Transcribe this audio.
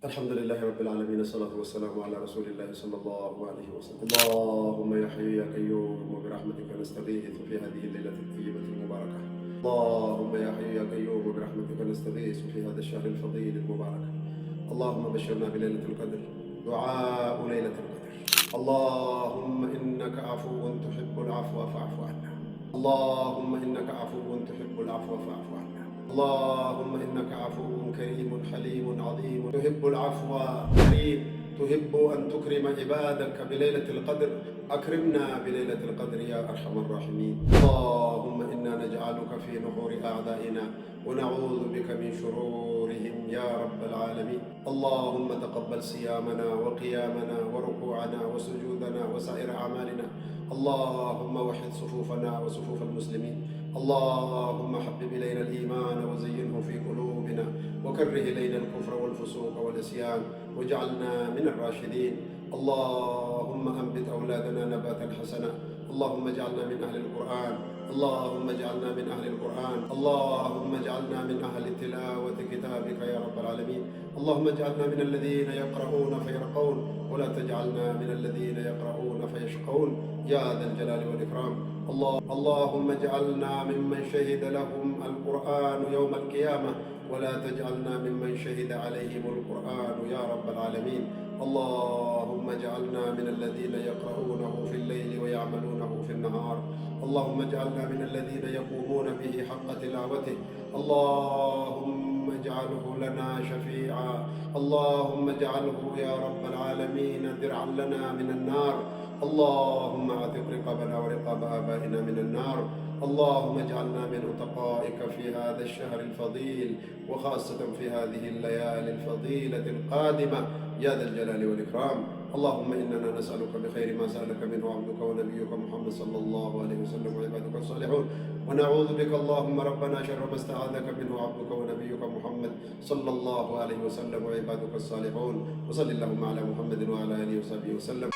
الحمد لله رب العالمين، الصلاة والسلام على رسول الله صلى الله عليه وسلم. اللهم يا حي يا قيوم وبرحمتك نستغيث في هذه الليلة الطيبة المباركة. اللهم يا حي يا قيوم وبرحمتك نستغيث في هذا الشهر الفضيل المبارك. اللهم بشرنا بليلة القدر، دعاء ليلة القدر. اللهم إنك عفو تحب العفو فاعف عنا. اللهم إنك عفو تحب العفو فاعف عنا. اللهم إنك عفو كريم حليم عظيم تحب العفو كريم، تحب أن تكرم عبادك بليلة القدر. أكرمنا بليلة القدر يا أرحم الراحمين. اللهم إنا نجعلك في نحور أعدائنا ونعوذ بك من شرورهم يا رب العالمين. اللهم تقبل صيامنا وقيامنا وركوعنا وسجودنا وسائر أعمالنا. اللهم وحد صفوفنا وصفوف المسلمين. اللهم حبب إلينا الإيمان وزينه في قلوبنا، وكره إلينا الكفر والفسوق والعصيان واجعلنا من الراشدين. اللهم أنبت أولادنا نباتا حسنا. اللهم اجعلنا من أهل القرآن. اللهم اجعلنا من أهل القرآن. اللهم اجعلنا من أهل تلاوة كتابك يا رب العالمين. اللهم اجعلنا من الذين يقرؤون فيرقون، ولا تجعلنا من الذين يقرؤون فيشقون يا ذا الجلال والإكرام. اللهم اجعلنا ممن شهد لهم القرآن يوم القيامة، ولا تجعلنا ممن شهد عليهم القرآن يا رب العالمين. اللهم اجعلنا من الذين يقرؤونه في الليل ويعملونه في النهار. اللهم اجعلنا من الذين يقومون به حق تلاوته. اللهم اجعله لنا شفيعا. اللهم اجعله يا رب العالمين درعا لنا من النار. اللهم اعتق رقابنا ورقاب آبائنا من النار. اللهم اجعلنا من أتقائك في هذا الشهر الفضيل، وخاصة في هذه الليالي الفضيلة القادمة يا ذا الجلال والإكرام. اللهم إننا نسألك بخير ما سألك منه عبدك ونبيك محمد صلى الله عليه وسلم وعبادك الصالحون، ونعوذ بك اللهم ربنا شر ما استعاذك منه عبدك ونبيك محمد صلى الله عليه وسلم وعبادك الصالحون. وصل اللهم على محمد وعلى آله وصحبه وسلم.